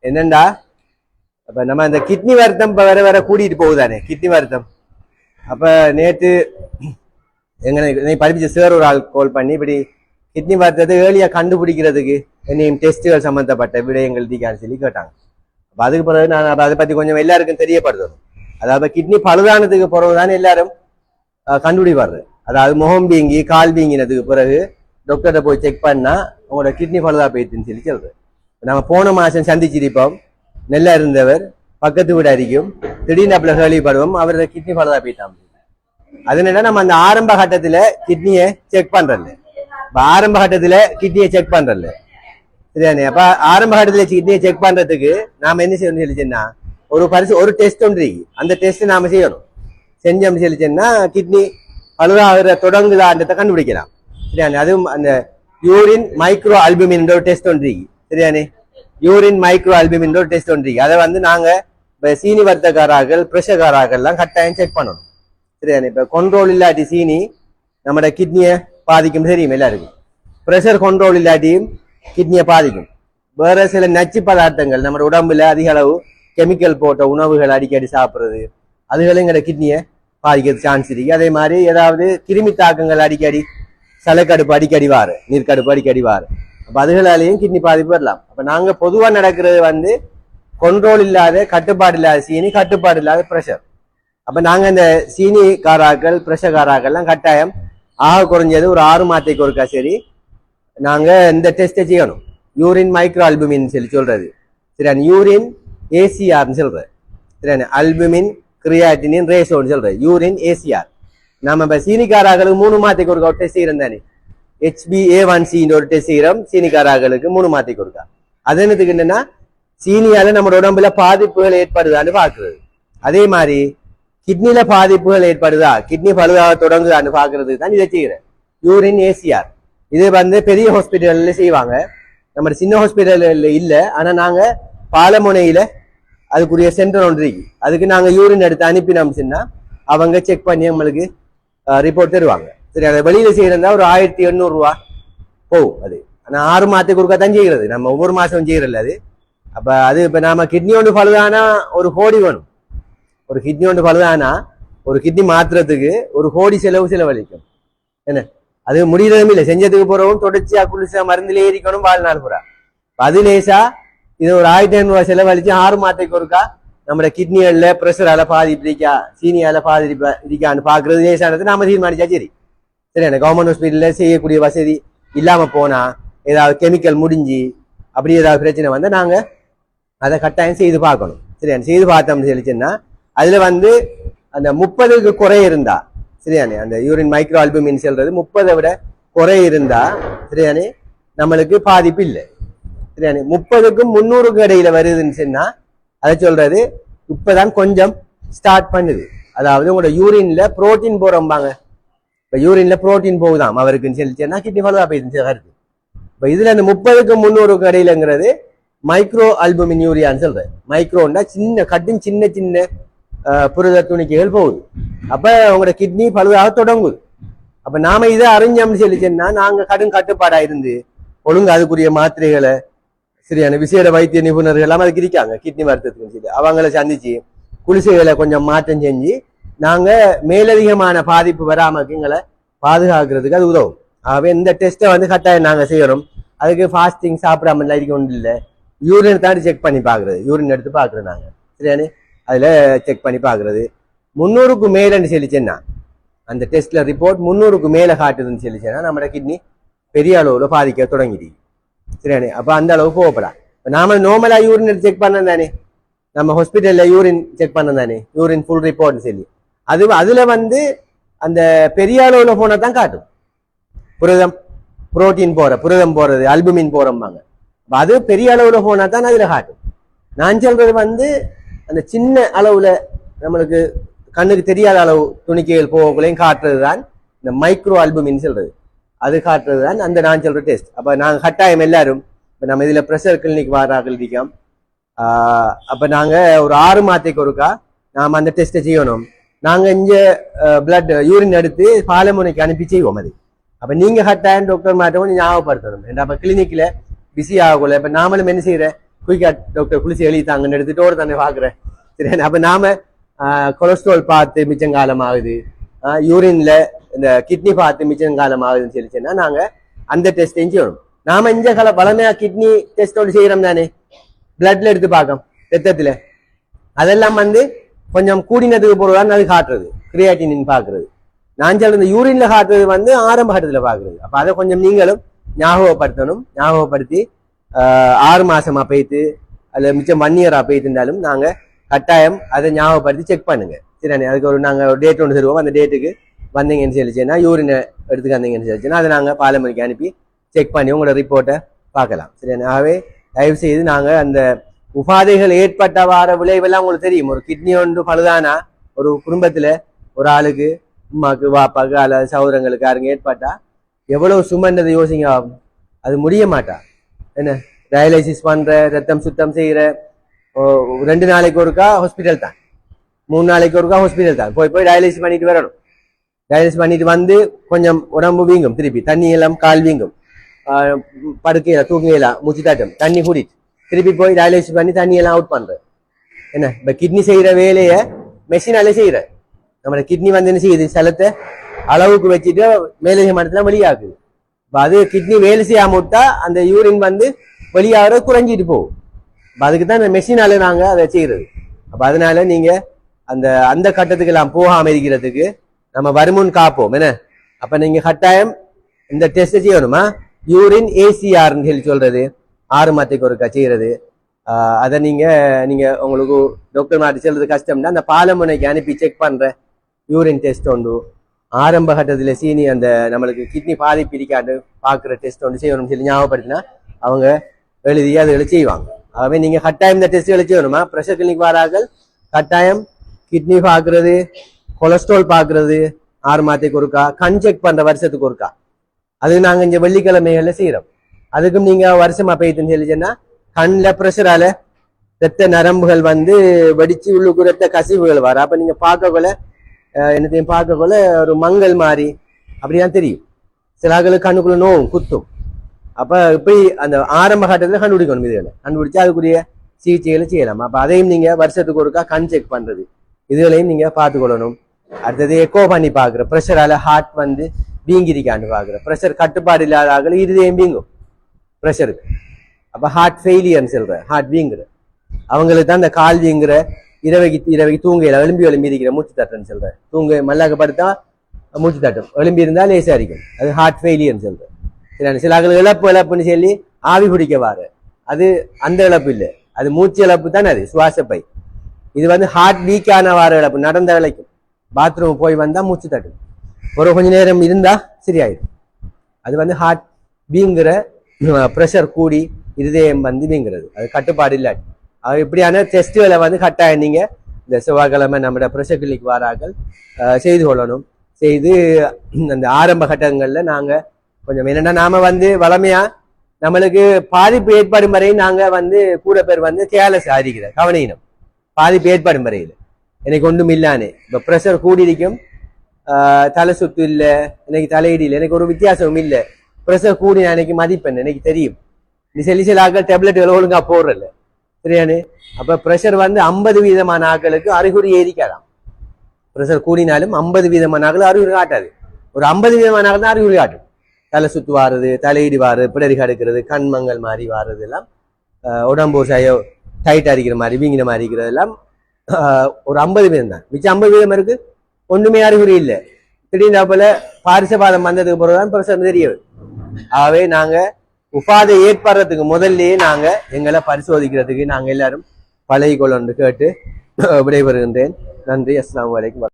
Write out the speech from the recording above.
என்னண்டா அப்ப நம்ம இந்த கிட்னி வருத்தம் இப்ப வர கூட்டிட்டு போகுதானே கிட்னி வருத்தம். அப்ப நேற்று எங்க படிப்பிச்ச சார் ஒரு ஆள் கால் பண்ணி இப்படி கிட்னி வருத்தத்தை ஏர்லியா கண்டுபிடிக்கிறதுக்கு என்னையும் டெஸ்ட்டுகள் சம்பந்தப்பட்ட விடயங்கள் தீக்கான்னு சொல்லி கேட்டாங்க. அப்ப அதுக்கு பிறகு நான் அதை பத்தி கொஞ்சம் எல்லாருக்கும் தெரியப்படுத்தணும். அதாவது கிட்னி பழுதானதுக்கு பிறகுதான் எல்லாரும் கண்டுபிடிப்பாரு. அதாவது முகம் வீங்கி கால் வீங்கினதுக்கு பிறகு டாக்டர்கிட்ட போய் செக் பண்ணா உங்களோட கிட்னி பழுதா போயிடுச்சுன்னு சொல்லி சொல்றேன். நாங்க போன மாசம் சந்திச்சிருப்போம். நெல்லா இருந்தவர் பக்கத்து வீடு அடிக்கும் திடீர்னு அப்பல கேள்விப்படுவோம் அவரோட கிட்னி பழுதா போயிட்டான். அதனால நம்ம அந்த ஆரம்ப கட்டத்துல கிட்னியை செக் பண்றல. ஆரம்ப கட்டத்துல கிட்னியை செக் பண்றல சரியானே. அப்ப ஆரம்ப கட்டத்துல கிட்னியை செக் பண்றதுக்கு நாம என்ன செய்யணும்னு சொல்லிச்சேன்னா ஒரு டெஸ்ட் ஒன்று இருக்கு. அந்த டெஸ்ட் நாம செய்யணும். செஞ்சோம்னு சொல்லிச்சேன்னா கிட்னி பழுதாகிற தொடங்குதான்றதை கண்டுபிடிக்கலாம் சரியானே. அதுவும் அந்த யூரின் மைக்ரோ அல்புமின் ஒரு டெஸ்ட் ஒன்று இருக்கு சரியானே. யூரின் மைக்ரோ அல்புமின் ஒரு டெஸ்ட் ஒன்று இருக்கு. அதை நாங்க சீனி வர்த்தகாராக்கள் பிரஷகாராக்கள் எல்லாம் கட்டாயம் செக் பண்ணணும் சரியானே. இப்ப கண்ட்ரோல் இல்லாட்டி சீனி நம்மட கிட்னியை பாதிக்கும் தெரியும் எல்லாருக்கும். பிரஷர் கண்ட்ரோல் இல்லாட்டியும் கிட்னியை பாதிக்கும். வேற சில நச்சு பதார்த்தங்கள் நம்ம உடம்புல அதிக அளவு கெமிக்கல் போட்ட உணவுகள் அடிக்கடி சாப்பிடுறது அதுகளும் எங்களோட கிட்னியை பாதிக்கிறது சான்ஸ் இருக்கு. அதே மாதிரி ஏதாவது கிருமி தாக்கங்கள் அடிக்கடி சலக்கடுப்பு அடிக்கடி வாரு நீர்க்கடுப்பு அடிக்கடி வாரு. அப்ப அதுகளாலேயும் கிட்னி பாதிப்பு வரலாம். அப்ப நாங்க பொதுவா நடக்கிறது கண்ட்ரோல் இல்லாத கட்டுப்பாடு இல்லாத சீனி கட்டுப்பாடு இல்லாத பிரஷர். அப்ப நாங்க இந்த சீனி காராக்கள் பிரஷர் காராக்கள்லாம் கட்டாயம் ஆக குறைஞ்சது ஒரு 6 மாதத்துக்கு ஒருக்கா சரி நாங்க இந்த டெஸ்ட்டை செய்யணும். யூரின் மைக்ரோ அல்புமின் சொல்லி சொல்றது சரியான. யூரின் ஏசிஆர்னு சொல்றது சரியான. அல்புமின் கிரியாட்டினின் ரேஷோன்னு சொல்றது யூரின் ஏசிஆர். நம்ம இப்ப சீனிக்காராக்களுக்கு 3 மாதத்துக்கு ஒருக்கா டெஸ்ட் செய்யறோம் தானே. HbA1c ஒரு டெஸ்ட் செய்யறோம் சீனிக்காராக்களுக்கு 3 மாதத்துக்கு ஒருக்கா. அது என்னத்துக்கு என்னன்னா சீனியால நம்ம உடம்புல பாதிப்புகள் ஏற்படுதான்னு பாக்குறது. அதே மாதிரி கிட்னில பாதிப்புகள் ஏற்படுதா கிட்னி பழுதாக தொடங்குதான்னு பாக்குறதுக்கு தான் இதை செய்யறேன் யூரின் ஏசிஆர். இது பெரிய ஹாஸ்பிட்டல்ல செய்வாங்க. நம்ம சின்ன ஹாஸ்பிட்டல்ல இல்ல. ஆனா நாங்க பாலமுனையில அதுக்குரிய சென்டர் ஒன்று இருக்கு. அதுக்கு நாங்க யூரின் எடுத்து அனுப்பினோம்னா அவங்க செக் பண்ணி நம்மளுக்கு ரிப்போர்ட் தருவாங்க சரி. அதை வெளியில செய்யறதா ஒரு 1800 ரூபா போகும். அது ஆனா 6 மாதத்துக்கு ஒருக்கா தான் செய்யறது. நம்ம ஒவ்வொரு மாசம் செய்யறதில்ல அது. அப்ப அது இப்ப நாம கிட்னி ஒன்று பழுதானா ஒரு கோடி வேணும். ஒரு கிட்னி ஒன்று பழுதானா ஒரு கிட்னி மாத்திரத்துக்கு ஒரு கோடி செலவழிக்கும் என்ன. அது முடியறதும் இல்லை. செஞ்சதுக்கு போறவும் தொடர்ச்சியா குளிசா மருந்துல ஏறிக்கணும் வாழ்நாள் பூரா. அது லேசா இது ஒரு 1500 ரூபாய் செலவழிச்சு 6 மாதத்துக்கு ஒருக்கா நம்ம கிட்னிகள்ல பிரஷரால பாதிப்பு இருக்கா சீனியால பாதிப்பு இருக்கான்னு பாக்குறது லேசானது நாம தீர்மானிச்சா சரி சரியான. கவர்மெண்ட் ஹாஸ்பிட்டல்ல செய்யக்கூடிய வசதி இல்லாம போனா ஏதாவது கெமிக்கல் முடிஞ்சு அப்படி ஏதாவது பிரச்சனை வந்தா நாங்க அதை கட்டாயம் செய்து பார்க்கணும் சரியான. செய்து பார்த்தோம்னு சொல்லிச்சுன்னா அதுல அந்த 30க்கு குறை இருந்தா சரியானே. அந்த யூரின் மைக்ரோ அல்புமின் சொல்றது 30 விட குறை இருந்தா சரியானே நம்மளுக்கு பாதிப்பு இல்லை சரியானே. 30க்கும் 300க்கும் இடையில வருதுன்னு சொன்னா அதை சொல்றது இப்பதான் கொஞ்சம் ஸ்டார்ட் பண்ணுது. அதாவது உங்களோட யூரின்ல புரோட்டீன் போறோம்பாங்க. இப்ப யூரின்ல புரோட்டீன் போகுதாம் அவருக்குன்னு சொல்லிச்சுன்னா கிட்னி பழுதா போயிடுச்சு கருத்து. இப்ப இதுல அந்த 30க்கும் 300க்கும் இடையிலங்கிறது மைக்ரோ அல்புமின் யூரியான்னு சொல்றது. மைக்ரோன்னா சின்ன கட்டின் சின்ன சின்ன புரத துணிக்கைகள் போகுது. அப்ப உங்களோட கிட்னி பழுதாக தொடங்குது. அப்ப நாம இதை அறிஞ்சோம்னு சொல்லிச்சோன்னா நாங்க கடும் கட்டுப்பாடா இருந்து ஒழுங்கு அதுக்குரிய மாத்திரைகளை சரியான விசேட வைத்திய நிபுணர்கள் எல்லாம் அதுக்கு இருக்காங்க கிட்னி வருத்தத்துக்கு சொல்லி அவங்கள சந்திச்சு குளிசைகளை கொஞ்சம் மாற்றம் செஞ்சு நாங்க மேலதிகமான பாதிப்பு வராம எங்களை பாதுகாக்கிறதுக்கு அது உதவும். ஆகவே இந்த டெஸ்ட்டை கட்டாயம் நாங்க செய்யறோம். அதுக்கு ஃபாஸ்டிங் சாப்பிடாம இருக்க ஒன்றும் இல்லை. யூரின் தாண்டி செக் பண்ணி பாக்குறது. யூரின் எடுத்து பாக்குறோம் நாங்க சரியானே. அதுல செக் பண்ணி பாக்குறது 300க்கு மேலன்னு சொல்லிச்சேன்னா அந்த டெஸ்ட்ல ரிப்போர்ட் 300க்கு மேல காட்டுதுன்னு சொல்லிச்சேன்னா நம்ம கிட்னி பெரிய அளவுல பாதிக்க தொடங்கிடுது சரியானே. அப்ப அந்த அளவு போகப்படா. நாம நார்மலா யூரின் எடுத்து செக் பண்ண தானே நம்ம ஹாஸ்பிட்டல்ல யூரின் செக் பண்ண தானே யூரின் ஃபுல் ரிப்போர்ட்னு சொல்லி அதுல அந்த பெரிய அளவுல போனா தான் காட்டும். புரதம் போறது அல்புமின் போறோம்பாங்க. அது பெரிய அளவுல போனா தான் அதுல காட்டும். நான் சொல்றது அந்த சின்ன அளவுல நம்மளுக்கு கண்ணுக்கு தெரியாத அளவு துணிக்கைகள் போகக்குள்ளையும் காட்டுறதுதான் இந்த மைக்ரோ அல்புமின் சொல்றது. அது காட்டுறதுதான் அந்த நான் சொல்ற டெஸ்ட். அப்ப நாங்க கட்டாயம் எல்லாரும் நம்ம இதுல பிரஷர் கிளினிக் வாராக்கள் இருக்கோம். அப்ப நாங்க ஒரு 6 மாதத்துக்கு ஒருக்கா நாம அந்த டெஸ்ட்டை செய்யணும். நாங்க இங்க பிளட் யூரின் எடுத்து பாலமுனைக்கு அனுப்பி செய்வோம் அது. அப்ப நீங்க கட்டாயம் டாக்டர் மாட்டோம் ஞாபகப்படுத்தணும். அப்ப கிளினிக்ல பிஸி ஆகல. இப்ப நாமளும் என்ன செய்யற குயிக்கா டாக்டர் குளிச்சு எழுதித்தாங்கன்னு எடுத்துட்டு தானே பாக்குறேன். சரி, அப்ப நாம கொலஸ்ட்ரால் பார்த்து மிச்சங்காலம் ஆகுது, யூரின்ல இந்த கிட்னி பார்த்து மிச்சங்காலம் ஆகுதுன்னு சொல்லிச்சுன்னா நாங்க அந்த டெஸ்டையும் செய்யணும். நாம இந்த கால பழமையா கிட்னி டெஸ்டோடு செய்யறோம் தானே, பிளட்ல எடுத்து பார்க்கோம், ரத்தத்துல. அதெல்லாம் வந்து கொஞ்சம் கூடினதுக்கு பொருளான்னு அது காட்டுறது, கிரியாட்டினின் பாக்குறது. நான் சொல்ற யூரின்ல காட்டுறது வந்து ஆரம்ப கட்டத்துல பாக்குறது. அப்ப அதை கொஞ்சம் நீங்களும் ஞாபகப்படுத்தணும். ஞாபகப்படுத்தி 6 மாசமா போயிட்டு அதுல மிச்சம் 1 இயரா போயிட்டு இருந்தாலும் நாங்க கட்டாயம் அதை ஞாபகப்படுத்தி செக் பண்ணுங்க. சரி, அதுக்கு ஒரு நாங்க ஒரு டேட் ஒன்று தருவோம். அந்த டேட்டுக்கு வந்தீங்கன்னு சொல்லிச்சுன்னா, யூரினை எடுத்துக்க வந்தீங்கன்னு சொல்லிச்சுன்னா அதை நாங்க பாலமணிக்கு அனுப்பி செக் பண்ணி உங்களோட ரிப்போர்ட்டை பார்க்கலாம். சரி, ஆகவே தயவு செய்து நாங்க அந்த உபாதைகள் ஏற்பட்ட வார விளைவெல்லாம் உங்களுக்கு தெரியும். ஒரு கிட்னி ஒன்று பழுதானா ஒரு குடும்பத்துல ஒரு ஆளுக்கு, உமாக்கு, வாப்பாக்கு அல்லது சௌரங்களுக்கு யாருங்க ஏற்பட்டா எவ்வளவு சுமன்றதை யோசிங்க. அது முடிய மாட்டா. என்ன, டயாலிசிஸ் பண்ற, ரத்தம் சுத்தம் செய்யற, 2 நாளைக்கு ஒருக்கா ஹாஸ்பிட்டல் தான், 3 நாளைக்கு ஒருக்கா ஹாஸ்பிட்டல் தான். போய் டயாலிசிஸ் பண்ணிட்டு வரணும். டயாலிசிஸ் பண்ணிட்டு வந்து கொஞ்சம் உடம்பு வீங்கும், திருப்பி தண்ணி எல்லாம் கால் வீங்கும், படுக்கையில தூங்கையில மூச்சு தாட்டம், தண்ணி கூட்டிட்டு திருப்பி போய் டயாலிசிஸ் பண்ணி தண்ணி எல்லாம் அவுட் பண்ற. என்ன, இப்ப கிட்னி செய்யற வேலையை மெஷினால செய்யற. நம்ம கிட்னி வந்து என்ன செய்யுது, செலத்தை அளவுக்கு வச்சுட்டு மேலே மட்டத்துல வெளியாகுது. அது கிட்னி வேலை செய்யாம விட்டா அந்த யூரின் வந்து வெளியாகிற குறைஞ்சிட்டு போகும். அதுக்கு தான் இந்த மெஷினால நாங்க அதை செய்யறது. அப்ப அதனால நீங்க அந்த கட்டத்துக்கு எல்லாம் போகாம இருக்கிறதுக்கு நம்ம வருமுன் காப்போம். என்ன, அப்ப நீங்க கட்டாயம் இந்த டெஸ்ட் செய்யணுமா, யூரின் ஏசிஆர்ன்னு சொல்லி சொல்றது, 6 மாதத்துக்கு ஒருக்கா செய்யறது. அதை நீங்க உங்களுக்கு டாக்டர் மாட்டி சொல்றது கஷ்டம்னா அந்த பாலமுனைக்கு அனுப்பி செக் பண்ற யூரின் டெஸ்ட் ஒன்று, ஆரம்ப கட்டத்துல சீனி அந்த நம்மளுக்கு கிட்னி பாதிப்பு இருக்காண்டு பாக்குற டெஸ்ட் ஒன்று செய்யணும்னு சொல்லி ஞாபகப்படுத்தினா அவங்க எழுதி அதுகளை செய்வாங்க. ஆகவே நீங்க கட்டாயம் இந்த டெஸ்ட்களை செய்யணுமா. பிரஷர் கிளினிக் வாரார்கள் கட்டாயம் கிட்னி பாக்குறது, கொலஸ்ட்ரால் பாக்குறது 6 மாதத்துக்கு ஒருக்கா, கண் செக் பண்ற வருஷத்துக்கு ஒருக்கா. அது நாங்க இங்க வெள்ளிக்கிழமைகள்ல செய்யறோம். அதுக்கும் நீங்க வருஷமா போயிட்டுன்னு சொல்லிச்சேன்னா கண்ணில் பிரஷரால ரத்த நரம்புகள் வந்து வெடிச்சு உள்ளுக்கு ரத்த கசிவுகள் வர. அப்ப நீங்க பார்க்கக்குள்ள என்னத்தையும் பார்க்கக்குள்ள ஒரு மங்கள் மாறி அப்படிதான் தெரியும். சில ஆளுக்கு கண்ணுக்குள்ள நோவும் குத்தும். அப்ப இப்படி அந்த ஆரம்ப கட்டத்துல கண்டுபிடிக்கணும். இதுகளை கண்டுபிடிச்சு அதுக்குரிய சிகிச்சைகளை செய்யலாம். அப்ப அதையும் நீங்க வருஷத்துக்கு ஒருக்கா கண் செக் பண்றது, இதுகளையும் நீங்க பார்த்துக்கொள்ளணும். அடுத்தது எக்கோ பண்ணி பாக்குற, பிரஷரால ஹார்ட் வந்து வீங்கிருக்கான்னு பாக்குற. பிரஷர் கட்டுப்பாடு இல்லாத ஆகல இருதயம் வீங்கும் பிரஷருக்கு. அப்ப ஹார்ட் ஃபெயிலியர்னு சொல்ற, ஹார்ட் வீங்குற அவங்களுக்கு தான் இந்த கால் வீங்குற, இரவைக்கு தூங்கையில எலும்பி இருக்கிற மூச்சு தட்டுன்னு சொல்ற. தூங்க மல்லாக்க படுத்தா மூச்சு தட்டும், எலும்பி இருந்தா லேசா இருக்கும். அது ஹார்ட் ஃபெயிலியர்னு சொல்ற. சில இழப்புன்னு சொல்லி ஆவி பிடிக்க வாரு, அது அந்த இழப்பு இல்லை, அது மூச்சு இழப்பு தானே, அது சுவாசப்பை. இது வந்து ஹார்ட் வீக்கான வார இழப்பு, நடந்த இழைக்கும், பாத்ரூம் போய் வந்தா மூச்சு தட்டும், ஒரு கொஞ்ச நேரம் இருந்தா சரியாயிடும். அது வந்து ஹார்ட் வீங்குற, ப்ரெஷர் கூடி இருதயம் வந்து வீங்குறது, அது கட்டுப்பாடு இல்லாட்டி. இப்படியான டெஸ்ட்டுகளை வந்து கட்டாயம் நீங்க இந்த செவ்வாய்க்கிழமை நம்ம பிரஷர் கிளினிக் வாராக்கள் செய்து கொள்ளணும். செய்து அந்த ஆரம்ப கட்டங்கள்ல நாங்க கொஞ்சம் என்னன்னா, நாம வந்து வளமையா நம்மளுக்கு பாதிப்பு ஏற்படும் வரை நாங்க வந்து கூட பேர் வந்து கேர்லெஸ் ஆகிக்கிற கவனிக்கணும். பாதிப்பு ஏற்படும் வரையில் எனக்கு ஒன்றும் இல்லானே, இப்ப ப்ரெஷர் கூடி இருக்கும், தலை சுத்து இல்லை, எனக்கு தலையீடு இல்லை, எனக்கு ஒரு வித்தியாசமும் இல்லை. ப்ரெஷர் கூடி எனக்கு மதிப்பெண் எனக்கு தெரியும். நீ சில ஆக்கள் டேப்லெட் ஒழுங்கா போடுறல, சரியானு. அப்ப ப்ரெஷர் வந்து 50% ஆக்களுக்கு அறிகுறி ஏறிக்காதாம். ப்ரெஷர் கூடினாலும் 50% ஆக்கள் அறிகுறி காட்டாது, ஒரு 50% ஆக்கள் தான் அறிகுறி காட்டும். தலை சுத்து வாருது, தலையீடு வாரு, பிடரி கடுக்கிறது, கண்மங்கள் மாதிரி வாருது எல்லாம், உடம்பு டைட் அடிக்கிற மாதிரி வீங்கின மாதிரி இருக்கிறது எல்லாம் ஒரு 50% தான். மிச்சம் 50% இருக்கு ஒண்ணுமே அறிகுறி இல்லை. திடீர்னு போல பாரிசபாதம் வந்ததுக்கு பிறகுதான் ப்ரெஷர் தெரியும். ஆகவே நாங்க உபாதை ஏற்படுறதுக்கு முதல்லயே நாங்க எங்களை பரிசோதிக்கிறதுக்கு நாங்க எல்லாரும் பழகிக்கொள்ளு கேட்டு விடைபெறுகின்றேன். நன்றி. அஸ்ஸலாமு அலைக்கும்.